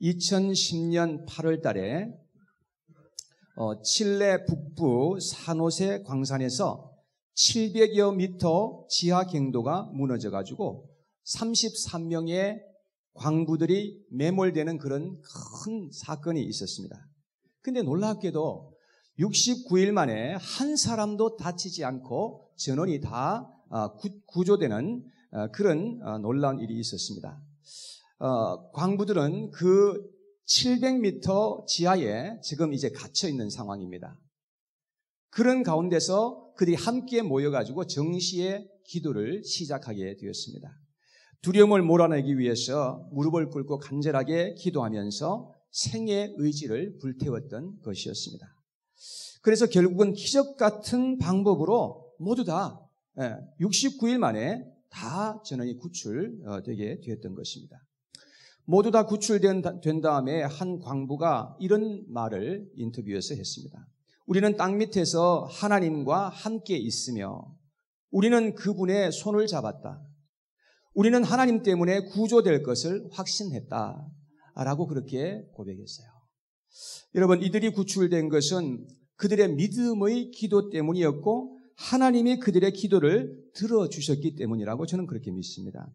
2010년 8월 달에 칠레 북부 산호세 광산에서 700여 미터 지하 경도가 무너져가지고 33명의 광부들이 매몰되는 그런 큰 사건이 있었습니다. 근데 놀랍게도 69일 만에 한 사람도 다치지 않고 전원이 다 구조되는 그런 놀라운 일이 있었습니다. 광부들은 그 700m 지하에 지금 이제 갇혀 있는 상황입니다. 그런 가운데서 그들이 함께 모여가지고 정시의 기도를 시작하게 되었습니다. 두려움을 몰아내기 위해서 무릎을 꿇고 간절하게 기도하면서 생의 의지를 불태웠던 것이었습니다. 그래서 결국은 기적 같은 방법으로 모두 다 69일 만에 다 전원이 구출되게 되었던 것입니다. 모두 다 구출된 다음에 한 광부가 이런 말을 인터뷰에서 했습니다. 우리는 땅 밑에서 하나님과 함께 있으며 우리는 그분의 손을 잡았다. 우리는 하나님 때문에 구조될 것을 확신했다. 라고 그렇게 고백했어요. 여러분, 이들이 구출된 것은 그들의 믿음의 기도 때문이었고 하나님이 그들의 기도를 들어주셨기 때문이라고 저는 그렇게 믿습니다.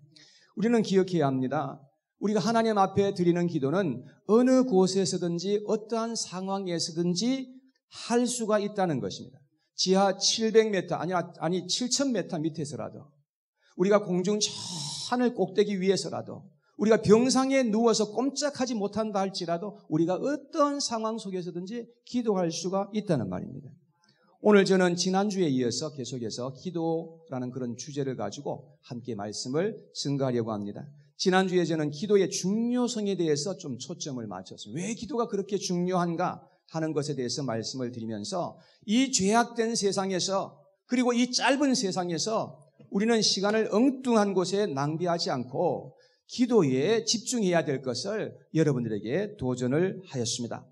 우리는 기억해야 합니다. 우리가 하나님 앞에 드리는 기도는 어느 곳에서든지 어떠한 상황에서든지 할 수가 있다는 것입니다. 지하 700m 아니 7000m 밑에서라도 우리가 공중 저 하늘 꼭대기 위에서라도 우리가 병상에 누워서 꼼짝하지 못한다 할지라도 우리가 어떤 상황 속에서든지 기도할 수가 있다는 말입니다. 오늘 저는 지난주에 이어서 계속해서 기도라는 그런 주제를 가지고 함께 말씀을 증거하려고 합니다. 지난주에 저는 기도의 중요성에 대해서 좀 초점을 맞췄어요. 왜 기도가 그렇게 중요한가 하는 것에 대해서 말씀을 드리면서 이 죄악된 세상에서 그리고 이 짧은 세상에서 우리는 시간을 엉뚱한 곳에 낭비하지 않고 기도에 집중해야 될 것을 여러분들에게 도전을 하였습니다.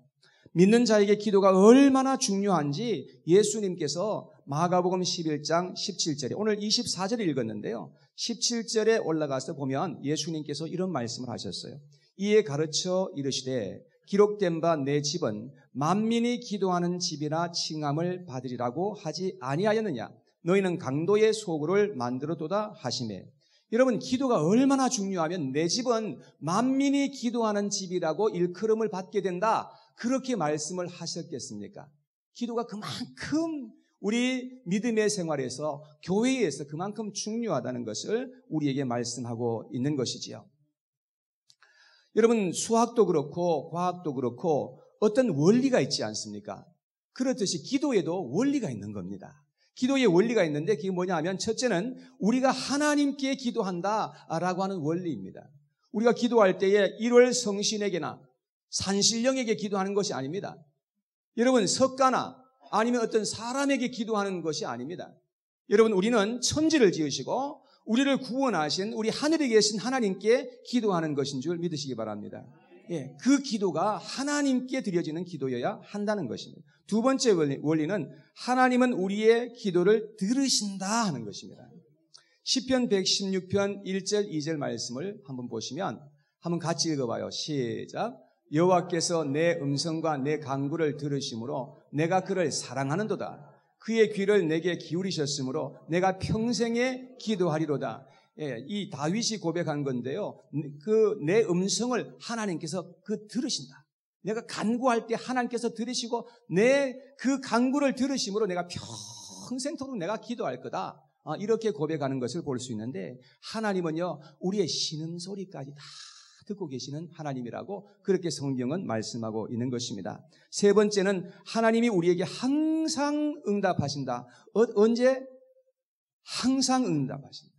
믿는 자에게 기도가 얼마나 중요한지 예수님께서 마가복음 11장 17절에 오늘 24절을 읽었는데요. 17절에 올라가서 보면 예수님께서 이런 말씀을 하셨어요. 이에 가르쳐 이르시되 기록된 바 내 집은 만민이 기도하는 집이라 칭함을 받으리라고 하지 아니하였느냐. 너희는 강도의 소굴을 만들어도다 하시매. 여러분, 기도가 얼마나 중요하면 내 집은 만민이 기도하는 집이라고 일컬음을 받게 된다. 그렇게 말씀을 하셨겠습니까? 기도가 그만큼 우리 믿음의 생활에서 교회에서 그만큼 중요하다는 것을 우리에게 말씀하고 있는 것이지요. 여러분, 수학도 그렇고 과학도 그렇고 어떤 원리가 있지 않습니까? 그렇듯이 기도에도 원리가 있는 겁니다. 기도의 원리가 있는데 그게 뭐냐 하면 첫째는 우리가 하나님께 기도한다라고 하는 원리입니다. 우리가 기도할 때에 1월 성신에게나 산신령에게 기도하는 것이 아닙니다. 여러분, 석가나 아니면 어떤 사람에게 기도하는 것이 아닙니다. 여러분, 우리는 천지를 지으시고 우리를 구원하신 우리 하늘에 계신 하나님께 기도하는 것인 줄 믿으시기 바랍니다. 예, 그 기도가 하나님께 드려지는 기도여야 한다는 것입니다. 두 번째 원리는 하나님은 우리의 기도를 들으신다 하는 것입니다. 시편 116편 1절 2절 말씀을 한번 보시면 한번 같이 읽어봐요. 시작. 여호와께서 내 음성과 내 간구를 들으심으로 내가 그를 사랑하는도다. 그의 귀를 내게 기울이셨으므로 내가 평생에 기도하리로다. 예, 이 다윗이 고백한 건데요. 그 내 음성을 하나님께서 들으신다. 내가 간구할 때 하나님께서 들으시고 내 그 간구를 들으심으로 내가 평생토록 내가 기도할 거다. 이렇게 고백하는 것을 볼 수 있는데 하나님은요, 우리의 신음소리까지 다 듣고 계시는 하나님이라고 그렇게 성경은 말씀하고 있는 것입니다. 세 번째는 하나님이 우리에게 항상 응답하신다. 언제? 항상 응답하신다.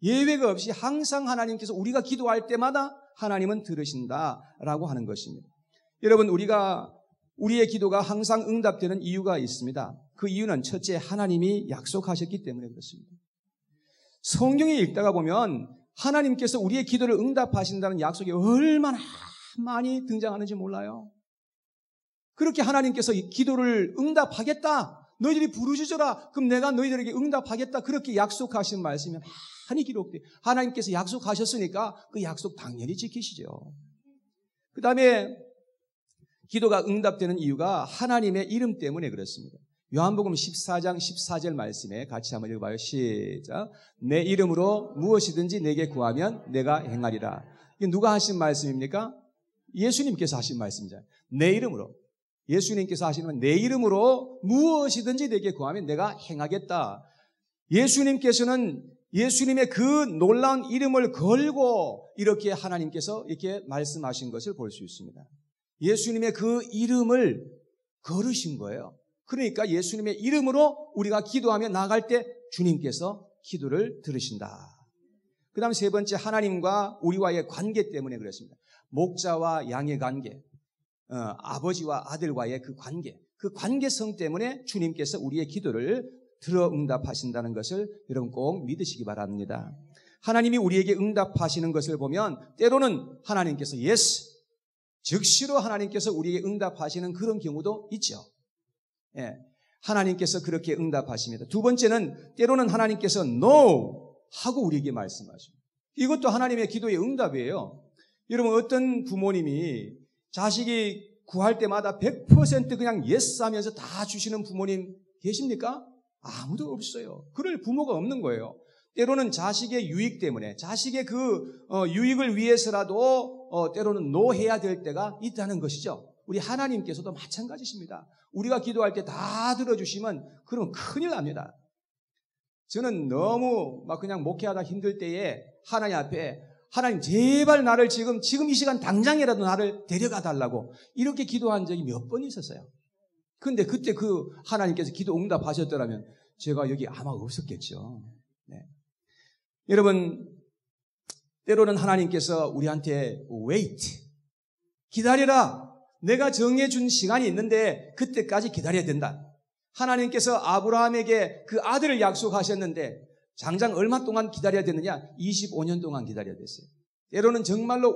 예외가 없이 항상 하나님께서 우리가 기도할 때마다 하나님은 들으신다라고 하는 것입니다. 여러분, 우리의 기도가 항상 응답되는 이유가 있습니다. 그 이유는 첫째, 하나님이 약속하셨기 때문에 그렇습니다. 성경에 읽다가 보면 하나님께서 우리의 기도를 응답하신다는 약속이 얼마나 많이 등장하는지 몰라요. 그렇게 하나님께서 이 기도를 응답하겠다, 너희들이 부르짖어라. 그럼 내가 너희들에게 응답하겠다. 그렇게 약속하신 말씀이 많이 기록돼요. 하나님께서 약속하셨으니까 그 약속 당연히 지키시죠. 그 다음에 기도가 응답되는 이유가 하나님의 이름 때문에 그렇습니다. 요한복음 14장 14절 말씀에 같이 한번 읽어봐요. 시작. 내 이름으로 무엇이든지 내게 구하면 내가 행하리라. 이게 누가 하신 말씀입니까? 예수님께서 하신 말씀이잖아요. 내 이름으로. 예수님께서 하시는 내 이름으로 무엇이든지 내게 구하면 내가 행하겠다. 예수님께서는 예수님의 그 놀라운 이름을 걸고 이렇게 하나님께서 이렇게 말씀하신 것을 볼 수 있습니다. 예수님의 그 이름을 걸으신 거예요. 그러니까 예수님의 이름으로 우리가 기도하며 나아갈 때 주님께서 기도를 들으신다. 그 다음 세 번째, 하나님과 우리와의 관계 때문에 그렇습니다. 목자와 양의 관계, 아버지와 아들과의 그 관계성 때문에 주님께서 우리의 기도를 들어 응답하신다는 것을 여러분 꼭 믿으시기 바랍니다. 하나님이 우리에게 응답하시는 것을 보면 때로는 하나님께서 yes, 즉시로 하나님께서 우리에게 응답하시는 그런 경우도 있죠. 예, 하나님께서 그렇게 응답하십니다. 두 번째는 때로는 하나님께서 no 하고 우리에게 말씀하십니다. 이것도 하나님의 기도의 응답이에요. 여러분 어떤 부모님이 자식이 구할 때마다 100% 그냥 yes 하면서 다 주시는 부모님 계십니까? 아무도 없어요. 그럴 부모가 없는 거예요. 때로는 자식의 유익 때문에 자식의 그 유익을 위해서라도 때로는 노해야 될 때가 있다는 것이죠. 우리 하나님께서도 마찬가지십니다. 우리가 기도할 때 다 들어주시면 그러면 큰일 납니다. 저는 너무 막 그냥 목회하다 힘들 때에 하나님 앞에 하나님 제발 나를 지금 이 시간 당장이라도 나를 데려가 달라고 이렇게 기도한 적이 몇 번 있었어요. 근데 그때 그 하나님께서 기도 응답하셨더라면 제가 여기 아마 없었겠죠. 네. 여러분 때로는 하나님께서 우리한테 wait, 기다려라. 내가 정해준 시간이 있는데 그때까지 기다려야 된다. 하나님께서 아브라함에게 그 아들을 약속하셨는데 장장 얼마 동안 기다려야 되느냐? 25년 동안 기다려야 됐어요. 때로는 정말로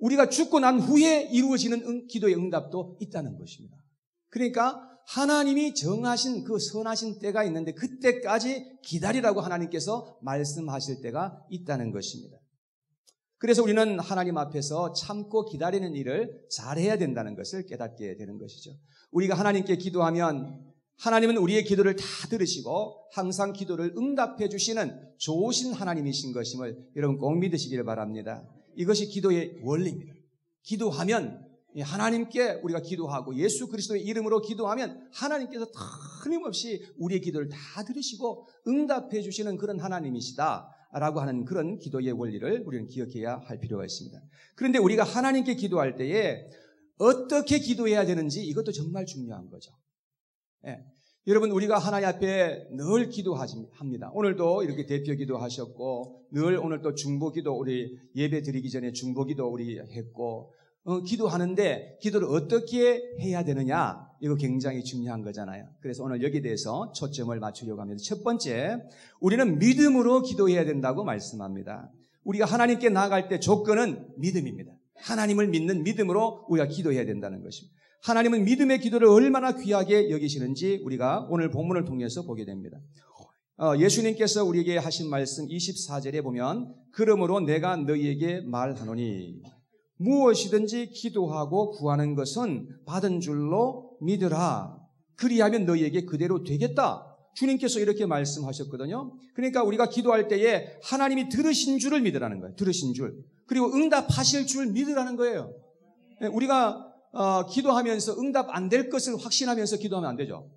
우리가 죽고 난 후에 이루어지는 기도의 응답도 있다는 것입니다. 그러니까 하나님이 정하신 그 선하신 때가 있는데 그때까지 기다리라고 하나님께서 말씀하실 때가 있다는 것입니다. 그래서 우리는 하나님 앞에서 참고 기다리는 일을 잘해야 된다는 것을 깨닫게 되는 것이죠. 우리가 하나님께 기도하면 하나님은 우리의 기도를 다 들으시고 항상 기도를 응답해 주시는 좋으신 하나님이신 것임을 여러분 꼭 믿으시길 바랍니다. 이것이 기도의 원리입니다. 기도하면 하나님께 우리가 기도하고 예수 그리스도의 이름으로 기도하면 하나님께서 틀림없이 우리의 기도를 다 들으시고 응답해 주시는 그런 하나님이시다. 라고 하는 그런 기도의 원리를 우리는 기억해야 할 필요가 있습니다. 그런데 우리가 하나님께 기도할 때에 어떻게 기도해야 되는지 이것도 정말 중요한 거죠. 예. 여러분 우리가 하나님 앞에 늘 기도합니다. 오늘도 이렇게 대표 기도하셨고 늘 오늘 또 중보기도 우리 예배 드리기 전에 중보기도 우리 했고 기도하는데 기도를 어떻게 해야 되느냐 이거 굉장히 중요한 거잖아요. 그래서 오늘 여기에 대해서 초점을 맞추려고 합니다. 첫 번째, 우리는 믿음으로 기도해야 된다고 말씀합니다. 우리가 하나님께 나아갈 때 조건은 믿음입니다. 하나님을 믿는 믿음으로 우리가 기도해야 된다는 것입니다. 하나님은 믿음의 기도를 얼마나 귀하게 여기시는지 우리가 오늘 본문을 통해서 보게 됩니다. 예수님께서 우리에게 하신 말씀 24절에 보면 그러므로 내가 너희에게 말하노니 무엇이든지 기도하고 구하는 것은 받은 줄로 믿으라. 그리하면 너희에게 그대로 되겠다. 주님께서 이렇게 말씀하셨거든요. 그러니까 우리가 기도할 때에 하나님이 들으신 줄을 믿으라는 거예요. 들으신 줄. 그리고 응답하실 줄 믿으라는 거예요. 우리가 기도하면서 응답 안 될 것을 확신하면서 기도하면 안 되죠.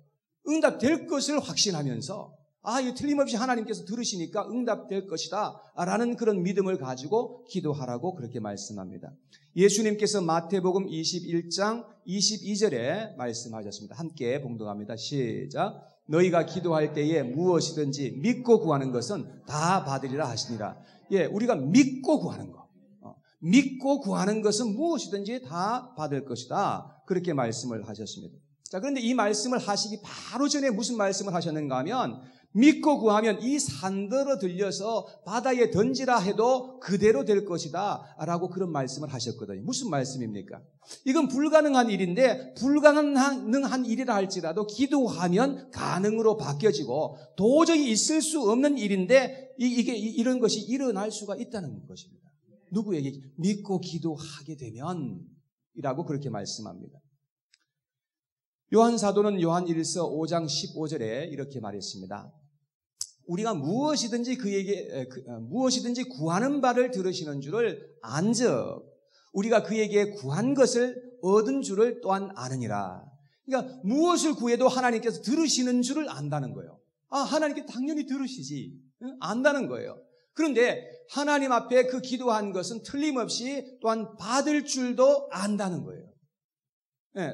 응답될 것을 확신하면서 이거 틀림없이 하나님께서 들으시니까 응답될 것이다 라는 그런 믿음을 가지고 기도하라고 그렇게 말씀합니다. 예수님께서 마태복음 21장 22절에 말씀하셨습니다. 함께 봉독합니다. 시작. 너희가 기도할 때에 무엇이든지 믿고 구하는 것은 다 받으리라 하시니라. 예, 우리가 믿고 구하는 거. 믿고 구하는 것은 무엇이든지 다 받을 것이다. 그렇게 말씀을 하셨습니다. 자, 그런데 이 말씀을 하시기 바로 전에 무슨 말씀을 하셨는가 하면 믿고 구하면 이 산더러 들려서 바다에 던지라 해도 그대로 될 것이다 라고 그런 말씀을 하셨거든요. 무슨 말씀입니까? 이건 불가능한 일인데 불가능한 일이라 할지라도 기도하면 가능으로 바뀌어지고 도저히 있을 수 없는 일인데 이런 것이 일어날 수가 있다는 것입니다. 누구에게? 믿고 기도하게 되면 이라고 그렇게 말씀합니다. 요한 사도는 요한 1서 5장 15절에 이렇게 말했습니다. 우리가 무엇이든지 무엇이든지 구하는 바를 들으시는 줄을 안즉 우리가 그에게 구한 것을 얻은 줄을 또한 아느니라. 그러니까 무엇을 구해도 하나님께서 들으시는 줄을 안다는 거예요. 하나님께 당연히 들으시지. 안다는 거예요. 그런데 하나님 앞에 그 기도한 것은 틀림없이 또한 받을 줄도 안다는 거예요.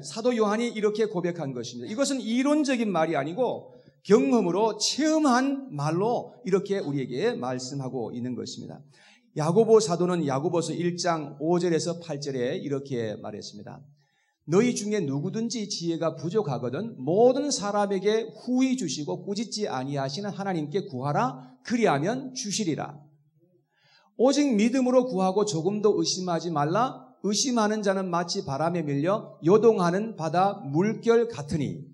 사도 요한이 이렇게 고백한 것입니다. 이것은 이론적인 말이 아니고 경험으로 체험한 말로 이렇게 우리에게 말씀하고 있는 것입니다. 야고보 사도는 야고보서 1장 5절에서 8절에 이렇게 말했습니다. 너희 중에 누구든지 지혜가 부족하거든 모든 사람에게 후히 주시고 꾸짖지 아니하시는 하나님께 구하라. 그리하면 주시리라. 오직 믿음으로 구하고 조금도 의심하지 말라. 의심하는 자는 마치 바람에 밀려 요동하는 바다 물결 같으니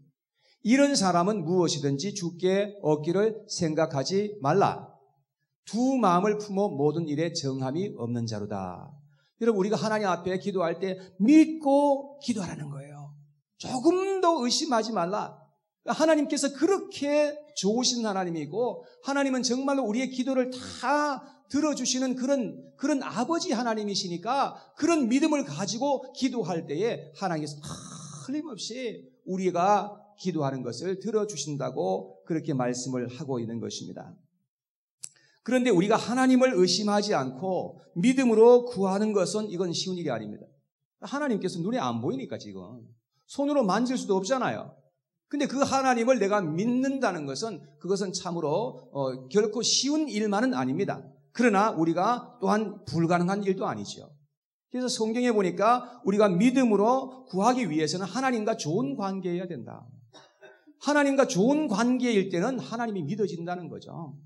이런 사람은 무엇이든지 주께 얻기를 생각하지 말라. 두 마음을 품어 모든 일에 정함이 없는 자로다. 여러분, 우리가 하나님 앞에 기도할 때 믿고 기도하라는 거예요. 조금도 의심하지 말라. 하나님께서 그렇게 좋으신 하나님이고 하나님은 정말로 우리의 기도를 다 들어주시는 그런 아버지 하나님이시니까 그런 믿음을 가지고 기도할 때에 하나님께서 틀림없이 우리가 기도하는 것을 들어주신다고 그렇게 말씀을 하고 있는 것입니다. 그런데 우리가 하나님을 의심하지 않고 믿음으로 구하는 것은 이건 쉬운 일이 아닙니다. 하나님께서 눈에 안 보이니까 지금 손으로 만질 수도 없잖아요. 근데 그 하나님을 내가 믿는다는 것은 그것은 참으로 결코 쉬운 일만은 아닙니다. 그러나 우리가 또한 불가능한 일도 아니죠. 그래서 성경에 보니까 우리가 믿음으로 구하기 위해서는 하나님과 좋은 관계여야 된다. 하나님과 좋은 관계일 때는 하나님이 믿어진다는 거죠.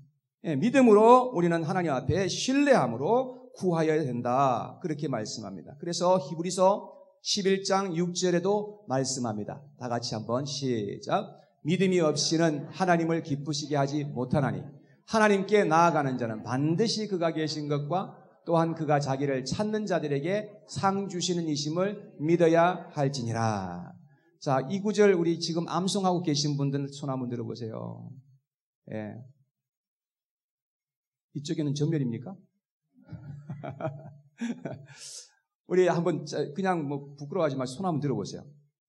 믿음으로 우리는 하나님 앞에 신뢰함으로 구하여야 된다. 그렇게 말씀합니다. 그래서 히브리서 11장 6절에도 말씀합니다. 다 같이 한번 시작. 믿음이 없이는 하나님을 기쁘시게 하지 못하나니 하나님께 나아가는 자는 반드시 그가 계신 것과 또한 그가 자기를 찾는 자들에게 상 주시는 이심을 믿어야 할지니라. 자, 이 구절 우리 지금 암송하고 계신 분들 손 한번 들어보세요. 예. 이쪽에는 전멸입니까? 우리 한번 그냥 뭐 부끄러워하지 마시고 손 한번 들어보세요.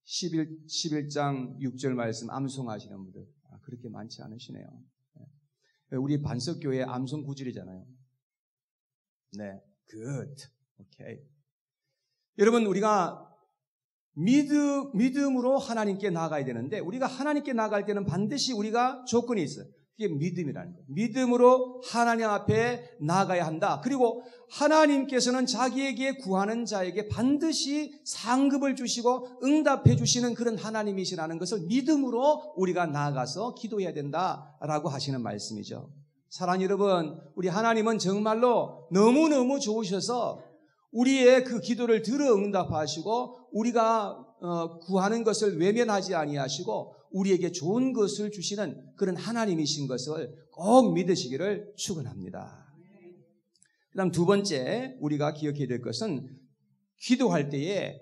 11장 6절 말씀 암송하시는 분들 그렇게 많지 않으시네요. 우리 반석교회 암송 구절이잖아요. 네, good, 오케이. 여러분 우리가 믿음으로 하나님께 나아가야 되는데 우리가 하나님께 나아갈 때는 반드시 우리가 조건이 있어요. 그게 믿음이라는 거예요. 믿음으로 하나님 앞에 나아가야 한다. 그리고 하나님께서는 자기에게 구하는 자에게 반드시 상급을 주시고 응답해 주시는 그런 하나님이시라는 것을 믿음으로 우리가 나아가서 기도해야 된다라고 하시는 말씀이죠. 사랑하는 여러분, 우리 하나님은 정말로 너무너무 좋으셔서 우리의 그 기도를 들어 응답하시고 우리가 구하는 것을 외면하지 아니하시고 우리에게 좋은 것을 주시는 그런 하나님이신 것을 꼭 믿으시기를 축원합니다. 그다음 두 번째 우리가 기억해야 될 것은 기도할 때에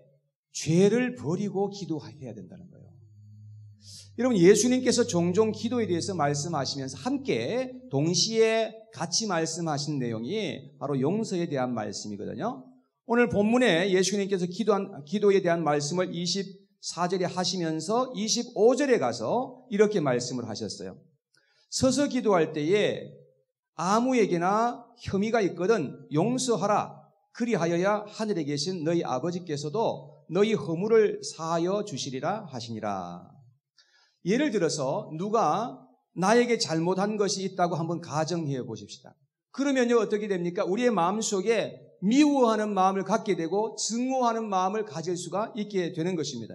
죄를 버리고 기도해야 된다는 거예요. 여러분 예수님께서 종종 기도에 대해서 말씀하시면서 함께 동시에 같이 말씀하신 내용이 바로 용서에 대한 말씀이거든요. 오늘 본문에 예수님께서 기도에 대한 말씀을 24절에 하시면서 25절에 가서 이렇게 말씀을 하셨어요. 서서 기도할 때에 아무에게나 혐의가 있거든 용서하라. 그리하여야 하늘에 계신 너희 아버지께서도 너희 허물을 사하여 주시리라 하시니라. 예를 들어서 누가 나에게 잘못한 것이 있다고 한번 가정해 보십시다. 그러면요 어떻게 됩니까? 우리의 마음속에 미워하는 마음을 갖게 되고 증오하는 마음을 가질 수가 있게 되는 것입니다.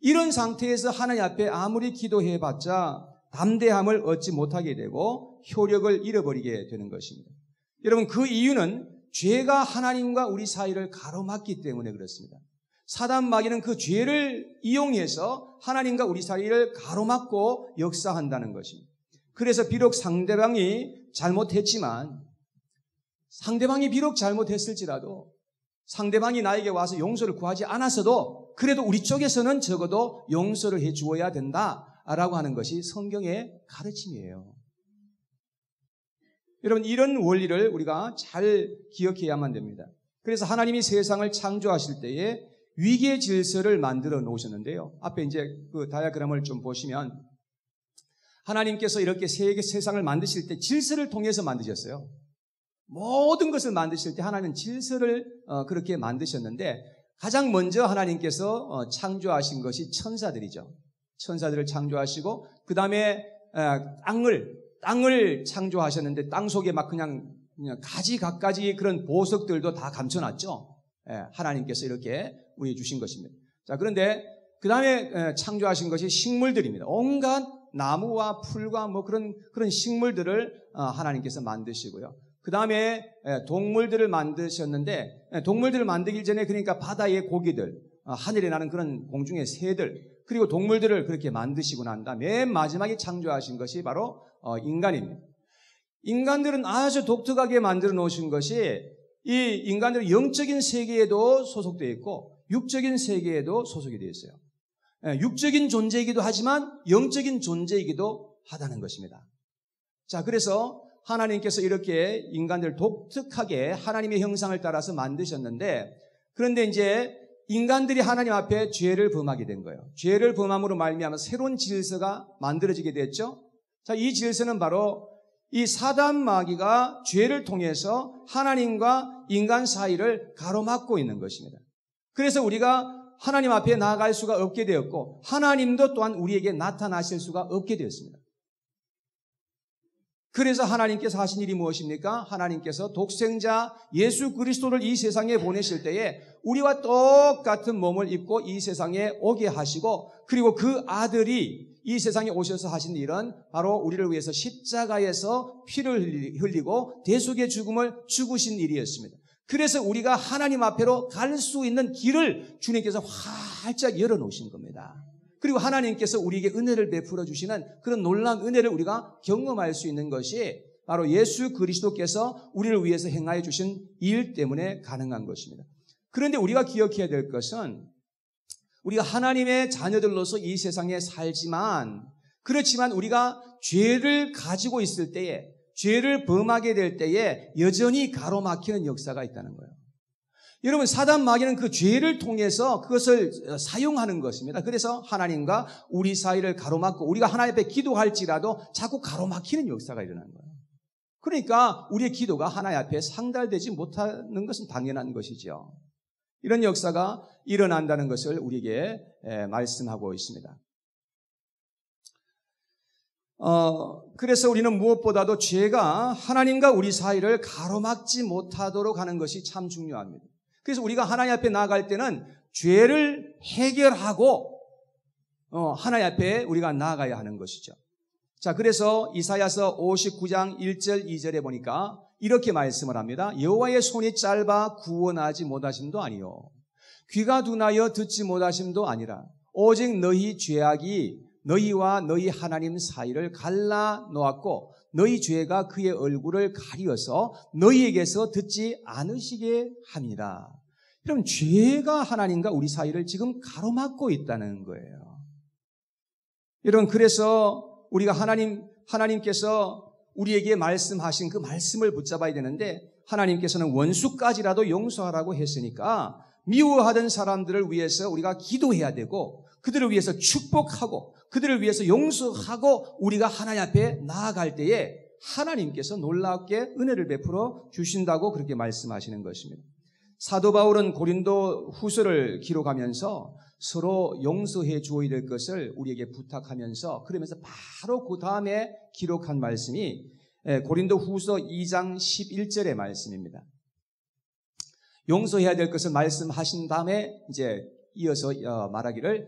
이런 상태에서 하나님 앞에 아무리 기도해봤자 담대함을 얻지 못하게 되고 효력을 잃어버리게 되는 것입니다. 여러분, 그 이유는 죄가 하나님과 우리 사이를 가로막기 때문에 그렇습니다. 사단 마귀는 그 죄를 이용해서 하나님과 우리 사이를 가로막고 역사한다는 것입니다. 그래서 비록 상대방이 비록 잘못했을지라도 상대방이 나에게 와서 용서를 구하지 않았어도 그래도 우리 쪽에서는 적어도 용서를 해 주어야 된다라고 하는 것이 성경의 가르침이에요. 여러분, 이런 원리를 우리가 잘 기억해야만 됩니다. 그래서 하나님이 세상을 창조하실 때에 위계 질서를 만들어 놓으셨는데요. 앞에 이제 그 다이아그램을 좀 보시면 하나님께서 이렇게 세상을 만드실 때 질서를 통해서 만드셨어요. 모든 것을 만드실 때 하나님은 질서를 그렇게 만드셨는데 가장 먼저 하나님께서 창조하신 것이 천사들이죠. 천사들을 창조하시고 그 다음에 땅을 창조하셨는데 땅 속에 막 그냥 가지각가지 그런 보석들도 다 감춰놨죠. 하나님께서 이렇게 우리에게 주신 것입니다. 자, 그런데 그 다음에 창조하신 것이 식물들입니다. 온갖 나무와 풀과 뭐 그런 식물들을 하나님께서 만드시고요. 그 다음에 동물들을 만드셨는데 동물들을 만들기 전에 그러니까 바다의 고기들, 하늘에 나는 그런 공중의 새들, 그리고 동물들을 그렇게 만드시고 난 다음에 맨 마지막에 창조하신 것이 바로 인간입니다. 인간들은 아주 독특하게 만들어 놓으신 것이 이 인간들은 영적인 세계에도 소속되어 있고 육적인 세계에도 소속이 되어 있어요. 육적인 존재이기도 하지만 영적인 존재이기도 하다는 것입니다. 자, 그래서 하나님께서 이렇게 인간들을 독특하게 하나님의 형상을 따라서 만드셨는데 그런데 이제 인간들이 하나님 앞에 죄를 범하게 된 거예요. 죄를 범함으로 말미암아 새로운 질서가 만들어지게 됐죠. 자, 이 질서는 바로 이 사단 마귀가 죄를 통해서 하나님과 인간 사이를 가로막고 있는 것입니다. 그래서 우리가 하나님 앞에 나아갈 수가 없게 되었고 하나님도 또한 우리에게 나타나실 수가 없게 되었습니다. 그래서 하나님께서 하신 일이 무엇입니까? 하나님께서 독생자 예수 그리스도를 이 세상에 보내실 때에 우리와 똑같은 몸을 입고 이 세상에 오게 하시고 그리고 그 아들이 이 세상에 오셔서 하신 일은 바로 우리를 위해서 십자가에서 피를 흘리고 대속의 죽음을 죽으신 일이었습니다. 그래서 우리가 하나님 앞으로 갈 수 있는 길을 주님께서 활짝 열어놓으신 겁니다. 그리고 하나님께서 우리에게 은혜를 베풀어 주시는 그런 놀라운 은혜를 우리가 경험할 수 있는 것이 바로 예수 그리스도께서 우리를 위해서 행하여 주신 일 때문에 가능한 것입니다. 그런데 우리가 기억해야 될 것은 우리가 하나님의 자녀들로서 이 세상에 살지만 그렇지만 우리가 죄를 가지고 있을 때에 죄를 범하게 될 때에 여전히 가로막히는 역사가 있다는 거예요. 여러분, 사단 마귀는 그 죄를 통해서 그것을 사용하는 것입니다. 그래서 하나님과 우리 사이를 가로막고 우리가 하나님 앞에 기도할지라도 자꾸 가로막히는 역사가 일어나는 거예요. 그러니까 우리의 기도가 하나님 앞에 상달되지 못하는 것은 당연한 것이죠. 이런 역사가 일어난다는 것을 우리에게 말씀하고 있습니다. 그래서 우리는 무엇보다도 죄가 하나님과 우리 사이를 가로막지 못하도록 하는 것이 참 중요합니다. 그래서 우리가 하나님 앞에 나아갈 때는 죄를 해결하고 하나님 앞에 우리가 나아가야 하는 것이죠. 자, 그래서 이사야서 59장 1절 2절에 보니까 이렇게 말씀을 합니다. 여호와의 손이 짧아 구원하지 못하심도 아니요 귀가 둔하여 듣지 못하심도 아니라 오직 너희 죄악이 너희와 너희 하나님 사이를 갈라 놓았고 너희 죄가 그의 얼굴을 가리어서 너희에게서 듣지 않으시게 합니다. 그럼 죄가 하나님과 우리 사이를 지금 가로막고 있다는 거예요. 여러분, 그래서 우리가 하나님께서 우리에게 말씀하신 그 말씀을 붙잡아야 되는데 하나님께서는 원수까지라도 용서하라고 했으니까 미워하던 사람들을 위해서 우리가 기도해야 되고 그들을 위해서 축복하고 그들을 위해서 용서하고 우리가 하나님 앞에 나아갈 때에 하나님께서 놀랍게 은혜를 베풀어 주신다고 그렇게 말씀하시는 것입니다. 사도 바울은 고린도 후서를 기록하면서 서로 용서해 주어야 될 것을 우리에게 부탁하면서 그러면서 바로 그 다음에 기록한 말씀이 고린도 후서 2장 11절의 말씀입니다. 용서해야 될 것을 말씀하신 다음에 이제 이어서 말하기를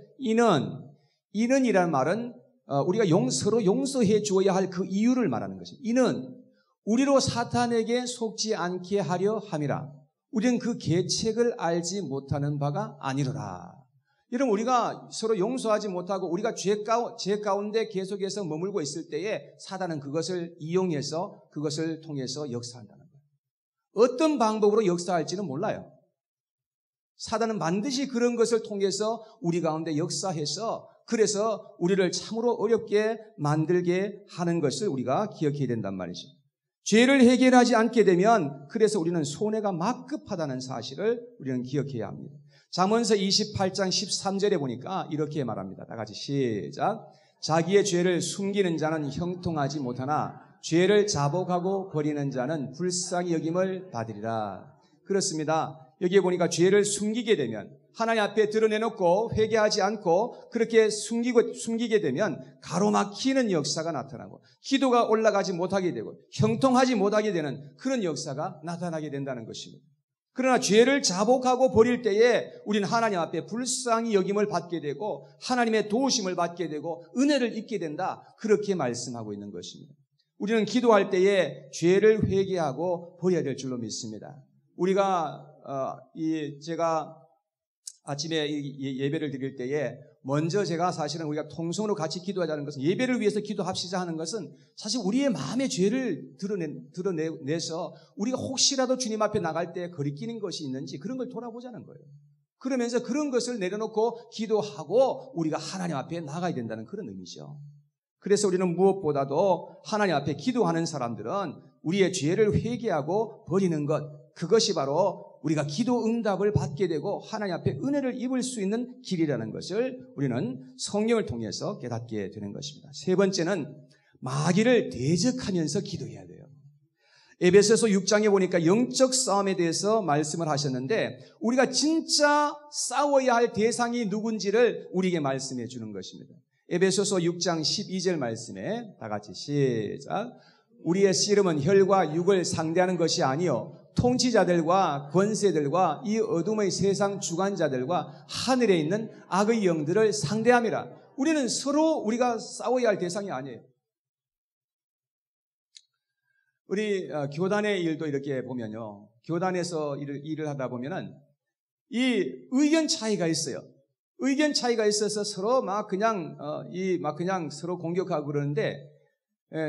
이는이라는 말은 우리가 서로 용서해 주어야 할 그 이유를 말하는 것입니다. 이는 우리로 사탄에게 속지 않게 하려 함이라. 우리는 그 계책을 알지 못하는 바가 아니로라. 여러분, 우리가 서로 용서하지 못하고 우리가 죄 가운데 계속해서 머물고 있을 때에 사단은 그것을 이용해서 그것을 통해서 역사한다는 거예요. 어떤 방법으로 역사할지는 몰라요. 사단은 반드시 그런 것을 통해서 우리 가운데 역사해서 그래서 우리를 참으로 어렵게 만들게 하는 것을 우리가 기억해야 된단 말이죠. 죄를 해결하지 않게 되면 그래서 우리는 손해가 막급하다는 사실을 우리는 기억해야 합니다. 잠언서 28장 13절에 보니까 이렇게 말합니다. 다 같이 시작. 자기의 죄를 숨기는 자는 형통하지 못하나 죄를 자복하고 버리는 자는 불쌍히 여김을 받으리라. 그렇습니다. 여기에 보니까 죄를 숨기게 되면 하나님 앞에 드러내놓고 회개하지 않고 그렇게 숨기게 되면 가로막히는 역사가 나타나고 기도가 올라가지 못하게 되고 형통하지 못하게 되는 그런 역사가 나타나게 된다는 것입니다. 그러나 죄를 자복하고 버릴 때에 우리는 하나님 앞에 불쌍히 여김을 받게 되고 하나님의 도우심을 받게 되고 은혜를 입게 된다. 그렇게 말씀하고 있는 것입니다. 우리는 기도할 때에 죄를 회개하고 버려야 될 줄로 믿습니다. 우리가 제가 아침에 예배를 드릴 때에 먼저 제가 사실은 우리가 통성으로 같이 기도하자는 것은 예배를 위해서 기도합시자 하는 것은 사실 우리의 마음의 죄를 드러내서 우리가 혹시라도 주님 앞에 나갈 때 거리끼는 것이 있는지 그런 걸 돌아보자는 거예요. 그러면서 그런 것을 내려놓고 기도하고 우리가 하나님 앞에 나가야 된다는 그런 의미죠. 그래서 우리는 무엇보다도 하나님 앞에 기도하는 사람들은 우리의 죄를 회개하고 버리는 것, 그것이 바로 우리가 기도 응답을 받게 되고 하나님 앞에 은혜를 입을 수 있는 길이라는 것을 우리는 성령을 통해서 깨닫게 되는 것입니다. 세 번째는 마귀를 대적하면서 기도해야 돼요. 에베소서 6장에 보니까 영적 싸움에 대해서 말씀을 하셨는데 우리가 진짜 싸워야 할 대상이 누군지를 우리에게 말씀해 주는 것입니다. 에베소서 6장 12절 말씀에 다 같이 시작. 우리의 씨름은 혈과 육을 상대하는 것이 아니요 통치자들과 권세들과 이 어둠의 세상 주관자들과 하늘에 있는 악의 영들을 상대함이라. 우리는 서로 우리가 싸워야 할 대상이 아니에요. 우리 교단의 일도 이렇게 보면요, 교단에서 일을 하다 보면은 이 의견 차이가 있어요. 의견 차이가 있어서 서로 그냥 서로 공격하고 그러는데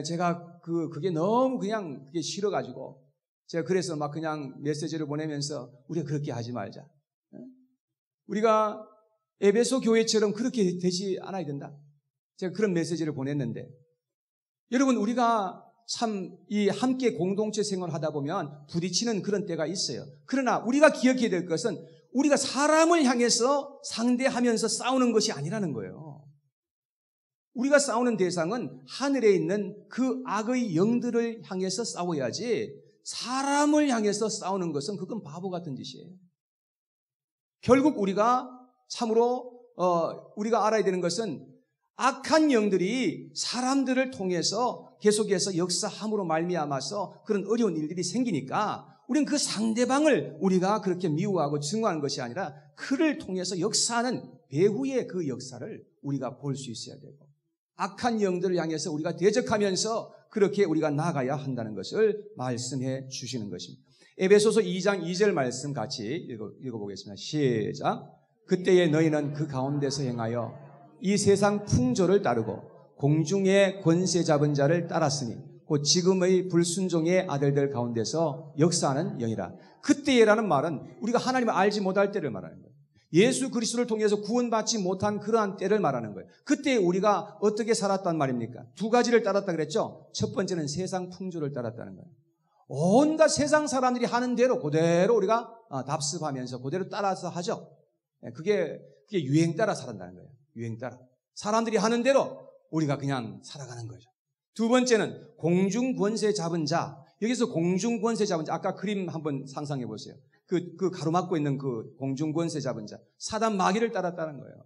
제가 그게 너무 그게 싫어가지고 제가 그래서 그냥 메시지를 보내면서 우리가 그렇게 하지 말자. 우리가 에베소 교회처럼 그렇게 되지 않아야 된다. 제가 그런 메시지를 보냈는데 여러분, 우리가 참 이 함께 공동체 생활을 하다 보면 부딪히는 그런 때가 있어요. 그러나 우리가 기억해야 될 것은 우리가 사람을 향해서 상대하면서 싸우는 것이 아니라는 거예요. 우리가 싸우는 대상은 하늘에 있는 그 악의 영들을 향해서 싸워야지 사람을 향해서 싸우는 것은 그건 바보 같은 짓이에요. 결국 우리가 참으로 우리가 알아야 되는 것은 악한 영들이 사람들을 통해서 계속해서 역사함으로 말미암아서 그런 어려운 일들이 생기니까 우리는 그 상대방을 우리가 그렇게 미워하고 증오하는 것이 아니라 그를 통해서 역사하는 배후의 그 역사를 우리가 볼 수 있어야 되고 악한 영들을 향해서 우리가 대적하면서 그렇게 우리가 나가야 한다는 것을 말씀해 주시는 것입니다. 에베소서 2장 2절 말씀 같이 읽어보겠습니다. 시작. 그때에 너희는 그 가운데서 행하여 이 세상 풍조를 따르고 공중의 권세 잡은 자를 따랐으니 곧 지금의 불순종의 아들들 가운데서 역사하는 영이라. 그때라는 말은 우리가 하나님을 알지 못할 때를 말하는 거예요. 예수 그리스도를 통해서 구원받지 못한 그러한 때를 말하는 거예요. 그때 우리가 어떻게 살았단 말입니까? 두 가지를 따랐다 그랬죠. 첫 번째는 세상 풍조를 따랐다는 거예요. 온갖 세상 사람들이 하는 대로 그대로 우리가 답습하면서 그대로 따라서 하죠. 그게 유행 따라 살아간다는 거예요. 유행 따라. 사람들이 하는 대로 우리가 그냥 살아가는 거죠. 두 번째는 공중 권세 잡은 자. 여기서 공중 권세 잡은 자. 아까 그림 한번 상상해 보세요. 그 가로막고 있는 그 공중 권세 잡은 자. 사단 마귀를 따랐다는 거예요.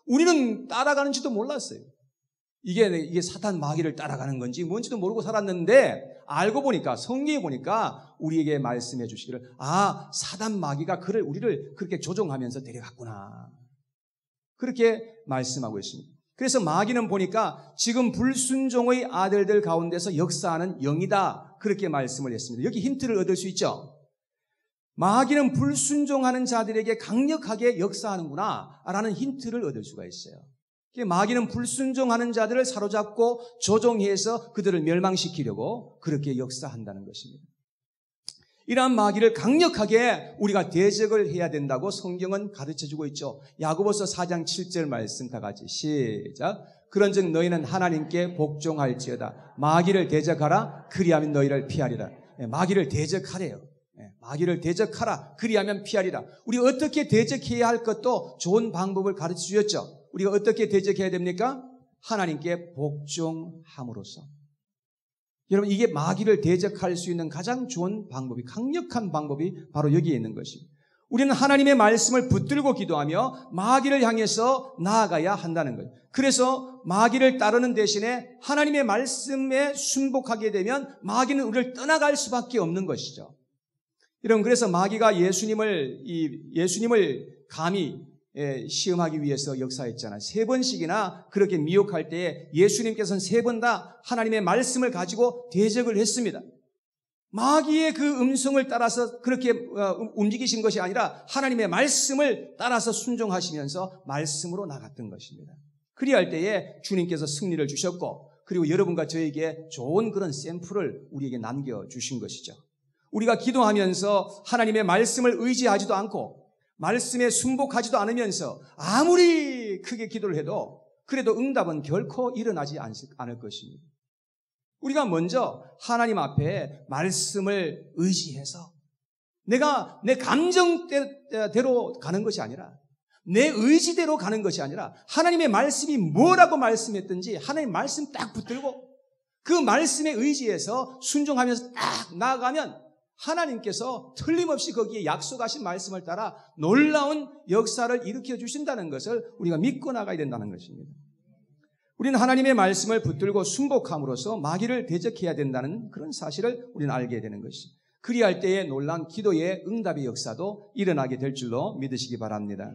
우리는 따라가는지도 몰랐어요. 이게 사단 마귀를 따라가는 건지 뭔지도 모르고 살았는데 알고 보니까 성경에 보니까 우리에게 말씀해 주시기를 사단 마귀가 우리를 그렇게 조종하면서 데려갔구나. 그렇게 말씀하고 있습니다. 그래서 마귀는 보니까 지금 불순종의 아들들 가운데서 역사하는 영이다. 그렇게 말씀을 했습니다. 여기 힌트를 얻을 수 있죠. 마귀는 불순종하는 자들에게 강력하게 역사하는구나 라는 힌트를 얻을 수가 있어요. 마귀는 불순종하는 자들을 사로잡고 조종해서 그들을 멸망시키려고 그렇게 역사한다는 것입니다. 이러한 마귀를 강력하게 우리가 대적을 해야 된다고 성경은 가르쳐주고 있죠. 야고보서 4장 7절 말씀 다 같이 시작. 그런즉 너희는 하나님께 복종할지어다. 마귀를 대적하라. 그리하면 너희를 피하리라. 마귀를 대적하래요. 마귀를 대적하라. 그리하면 피하리라. 우리 어떻게 대적해야 할 것도 좋은 방법을 가르쳐 주셨죠. 우리가 어떻게 대적해야 됩니까? 하나님께 복종함으로써. 여러분, 이게 마귀를 대적할 수 있는 가장 좋은 방법이, 강력한 방법이 바로 여기에 있는 것입니다. 우리는 하나님의 말씀을 붙들고 기도하며 마귀를 향해서 나아가야 한다는 거예요. 그래서 마귀를 따르는 대신에 하나님의 말씀에 순복하게 되면 마귀는 우리를 떠나갈 수밖에 없는 것이죠. 여러분, 그래서 마귀가 예수님을 감히 시험하기 위해서 역사했잖아요. 3번씩이나 그렇게 미혹할 때에 예수님께서는 3번 다 하나님의 말씀을 가지고 대적을 했습니다. 마귀의 그 음성을 따라서 그렇게 움직이신 것이 아니라 하나님의 말씀을 따라서 순종하시면서 말씀으로 나갔던 것입니다. 그리할 때에 주님께서 승리를 주셨고, 그리고 여러분과 저에게 좋은 그런 샘플을 우리에게 남겨주신 것이죠. 우리가 기도하면서 하나님의 말씀을 의지하지도 않고 말씀에 순복하지도 않으면서 아무리 크게 기도를 해도 그래도 응답은 결코 일어나지 않을 것입니다. 우리가 먼저 하나님 앞에 말씀을 의지해서 내가 내 감정대로 가는 것이 아니라 내 의지대로 가는 것이 아니라 하나님의 말씀이 뭐라고 말씀했든지 하나님 말씀 딱 붙들고 그 말씀에 의지해서 순종하면서 딱 나아가면 하나님께서 틀림없이 거기에 약속하신 말씀을 따라 놀라운 역사를 일으켜 주신다는 것을 우리가 믿고 나가야 된다는 것입니다. 우리는 하나님의 말씀을 붙들고 순복함으로써 마귀를 대적해야 된다는 그런 사실을 우리는 알게 되는 것입니다. 그리할 때에 놀라운 기도의 응답의 역사도 일어나게 될 줄로 믿으시기 바랍니다.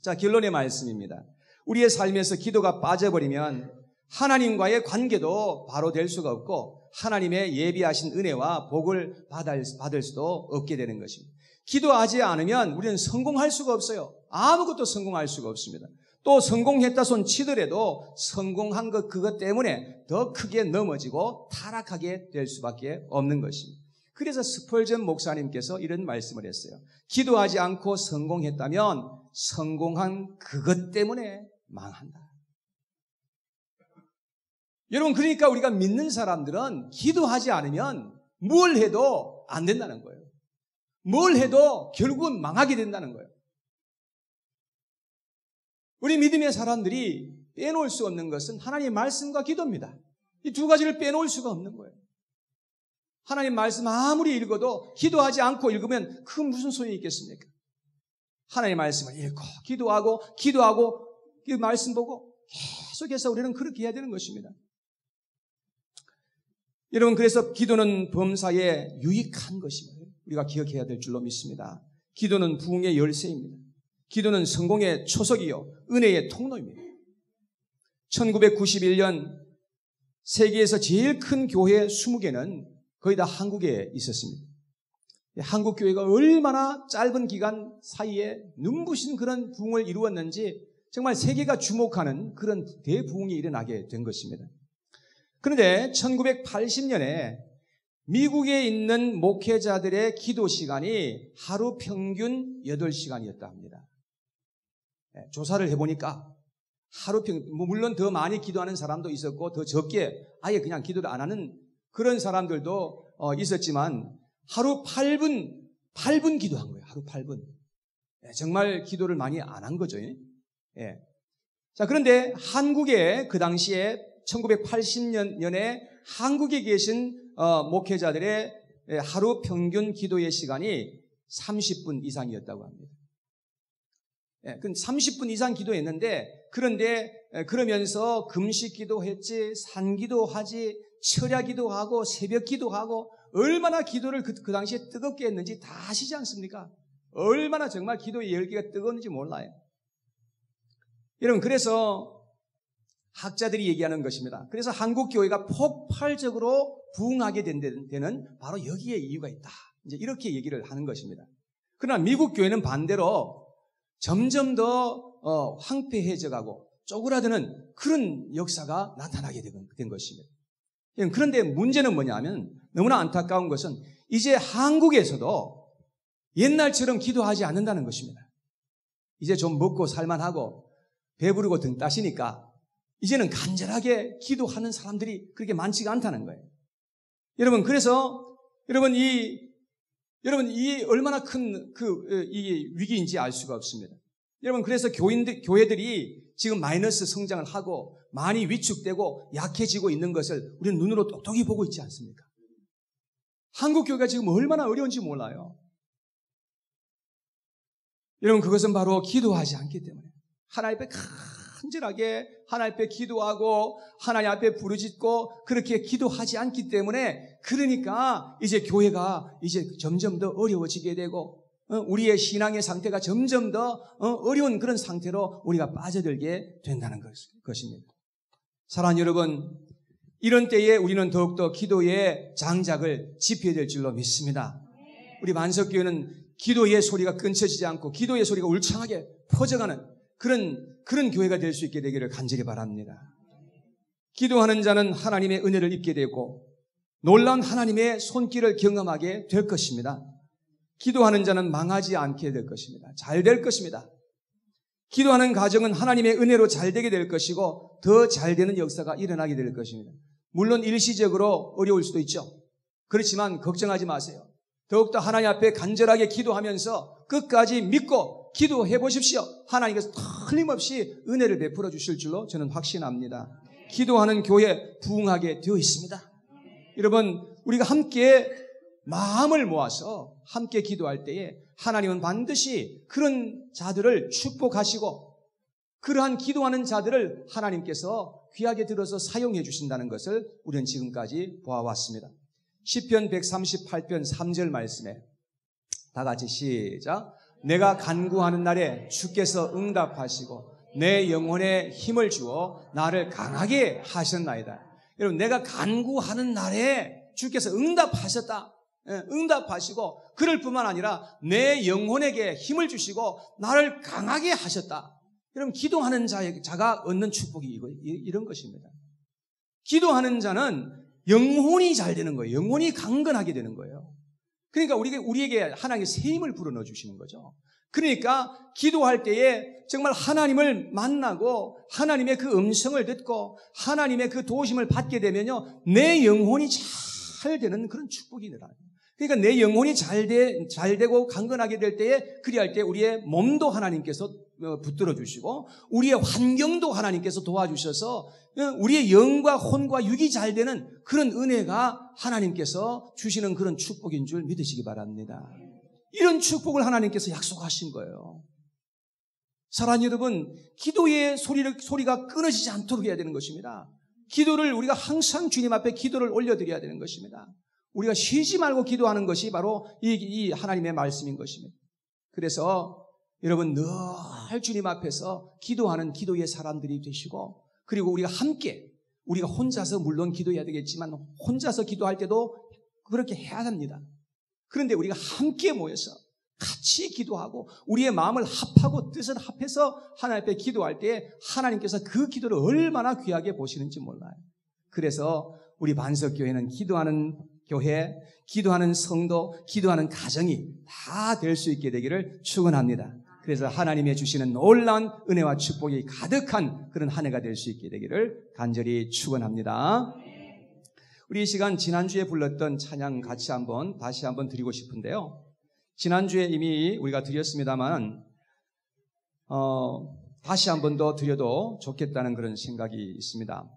자, 결론의 말씀입니다. 우리의 삶에서 기도가 빠져버리면 하나님과의 관계도 바로 될 수가 없고 하나님의 예비하신 은혜와 복을 받을 수도 없게 되는 것입니다. 기도하지 않으면 우리는 성공할 수가 없어요. 아무것도 성공할 수가 없습니다. 또 성공했다 손 치더라도 성공한 그것 때문에 더 크게 넘어지고 타락하게 될 수밖에 없는 것입니다. 그래서 스펄전 목사님께서 이런 말씀을 했어요. 기도하지 않고 성공했다면 성공한 그것 때문에 망한다. 여러분, 그러니까 우리가 믿는 사람들은 기도하지 않으면 뭘 해도 안 된다는 거예요. 뭘 해도 결국은 망하게 된다는 거예요. 우리 믿음의 사람들이 빼놓을 수 없는 것은 하나님의 말씀과 기도입니다. 이 두 가지를 빼놓을 수가 없는 거예요. 하나님 말씀 아무리 읽어도 기도하지 않고 읽으면 그 무슨 소용이 있겠습니까? 하나님 말씀을 읽고 기도하고 그 말씀 보고 계속해서 우리는 그렇게 해야 되는 것입니다. 여러분, 그래서 기도는 범사에 유익한 것입니다. 우리가 기억해야 될 줄로 믿습니다. 기도는 부흥의 열쇠입니다. 기도는 성공의 초석이요 은혜의 통로입니다. 1991년 세계에서 제일 큰 교회 20개는 거의 다 한국에 있었습니다. 한국 교회가 얼마나 짧은 기간 사이에 눈부신 그런 부흥을 이루었는지 정말 세계가 주목하는 그런 대부흥이 일어나게 된 것입니다. 그런데 1980년에 미국에 있는 목회자들의 기도 시간이 하루 평균 8시간이었다 합니다. 조사를 해보니까 하루 평균, 물론 더 많이 기도하는 사람도 있었고 더 적게 아예 그냥 기도를 안 하는 그런 사람들도 있었지만 하루 8분 기도한 거예요. 하루 8분. 정말 기도를 많이 안 한 거죠. 자, 그런데 한국에 그 당시에 1980년에 한국에 계신 목회자들의 하루 평균 기도의 시간이 30분 이상이었다고 합니다. 30분 이상 기도했는데 그런데 그러면서 금식 기도했지, 산기도 하지, 철야 기도하고 새벽 기도하고 얼마나 기도를 그 당시에 뜨겁게 했는지 다 아시지 않습니까? 얼마나 정말 기도의 열기가 뜨거웠는지 몰라요. 여러분, 그래서 학자들이 얘기하는 것입니다. 그래서 한국 교회가 폭발적으로 부흥하게 된 데는 바로 여기에 이유가 있다. 이제 이렇게 얘기를 하는 것입니다. 그러나 미국 교회는 반대로 점점 더 황폐해져가고 쪼그라드는 그런 역사가 나타나게 된 것입니다. 그런데 문제는 뭐냐면 너무나 안타까운 것은 이제 한국에서도 옛날처럼 기도하지 않는다는 것입니다. 이제 좀 먹고 살만하고 배부르고 등 따시니까 이제는 간절하게 기도하는 사람들이 그렇게 많지가 않다는 거예요. 여러분, 그래서 여러분 이 얼마나 큰 이 위기인지 알 수가 없습니다. 여러분, 그래서 교회들이 지금 마이너스 성장을 하고 많이 위축되고 약해지고 있는 것을 우리는 눈으로 똑똑히 보고 있지 않습니까? 한국 교회가 지금 얼마나 어려운지 몰라요. 여러분, 그것은 바로 기도하지 않기 때문에 하나님 앞에 간절하게 하나님 앞에 기도하고 하나님 앞에 부르짖고 그렇게 기도하지 않기 때문에 그러니까 이제 교회가 이제 점점 더 어려워지게 되고 우리의 신앙의 상태가 점점 더 어려운 그런 상태로 우리가 빠져들게 된다는 것입니다. 사랑하는 여러분, 이런 때에 우리는 더욱더 기도의 장작을 지펴야 될 줄로 믿습니다. 우리 만석교회는 기도의 소리가 끊쳐지지 않고 기도의 소리가 울창하게 퍼져가는 그런 교회가 될 수 있게 되기를 간절히 바랍니다. 기도하는 자는 하나님의 은혜를 입게 되고 놀라운 하나님의 손길을 경험하게 될 것입니다. 기도하는 자는 망하지 않게 될 것입니다. 잘 될 것입니다. 기도하는 가정은 하나님의 은혜로 잘 되게 될 것이고 더 잘 되는 역사가 일어나게 될 것입니다. 물론 일시적으로 어려울 수도 있죠. 그렇지만 걱정하지 마세요. 더욱더 하나님 앞에 간절하게 기도하면서 끝까지 믿고 기도해 보십시오. 하나님께서 틀림없이 은혜를 베풀어 주실 줄로 저는 확신합니다. 기도하는 교회 부흥하게 되어 있습니다. 여러분, 우리가 함께 마음을 모아서 함께 기도할 때에 하나님은 반드시 그런 자들을 축복하시고 그러한 기도하는 자들을 하나님께서 귀하게 들어서 사용해 주신다는 것을 우리는 지금까지 보아왔습니다. 시편 138편 3절 말씀에 다 같이 시작. 내가 간구하는 날에 주께서 응답하시고 내 영혼에 힘을 주어 나를 강하게 하셨나이다. 여러분, 내가 간구하는 날에 주께서 응답하셨다. 응답하시고 그럴 뿐만 아니라 내 영혼에게 힘을 주시고 나를 강하게 하셨다. 여러분, 기도하는 자가 얻는 축복이 이런 것입니다. 기도하는 자는 영혼이 잘 되는 거예요. 영혼이 강건하게 되는 거예요. 그러니까 우리에게 하나님의 새 힘을 불어넣어 주시는 거죠. 그러니까 기도할 때에 정말 하나님을 만나고 하나님의 그 음성을 듣고 하나님의 그 도우심을 받게 되면요, 내 영혼이 잘 되는 그런 축복이 일어나요. 그러니까 내 영혼이 잘 되고 강건하게 될 때에 그리할 때 우리의 몸도 하나님께서 붙들어 주시고 우리의 환경도 하나님께서 도와주셔서 우리의 영과 혼과 육이 잘 되는 그런 은혜가 하나님께서 주시는 그런 축복인 줄 믿으시기 바랍니다. 이런 축복을 하나님께서 약속하신 거예요. 사랑하는 여러분, 기도의 소리가 끊어지지 않도록 해야 되는 것입니다. 기도를 우리가 항상 주님 앞에 기도를 올려드려야 되는 것입니다. 우리가 쉬지 말고 기도하는 것이 바로 이 하나님의 말씀인 것입니다. 그래서 여러분 늘 주님 앞에서 기도하는 기도의 사람들이 되시고 그리고 우리가 혼자서 물론 기도해야 되겠지만 혼자서 기도할 때도 그렇게 해야 합니다. 그런데 우리가 함께 모여서 같이 기도하고 우리의 마음을 합하고 뜻을 합해서 하나님 앞에 기도할 때 하나님께서 그 기도를 얼마나 귀하게 보시는지 몰라요. 그래서 우리 반석교회는 기도하는 교회, 기도하는 성도, 기도하는 가정이 다 될 수 있게 되기를 축원합니다. 그래서 하나님의 주시는 놀라운 은혜와 축복이 가득한 그런 한 해가 될 수 있게 되기를 간절히 축원합니다. 우리 이 시간 지난주에 불렀던 찬양 다시 한번 드리고 싶은데요. 지난주에 이미 우리가 드렸습니다만 다시 한 번 더 드려도 좋겠다는 그런 생각이 있습니다.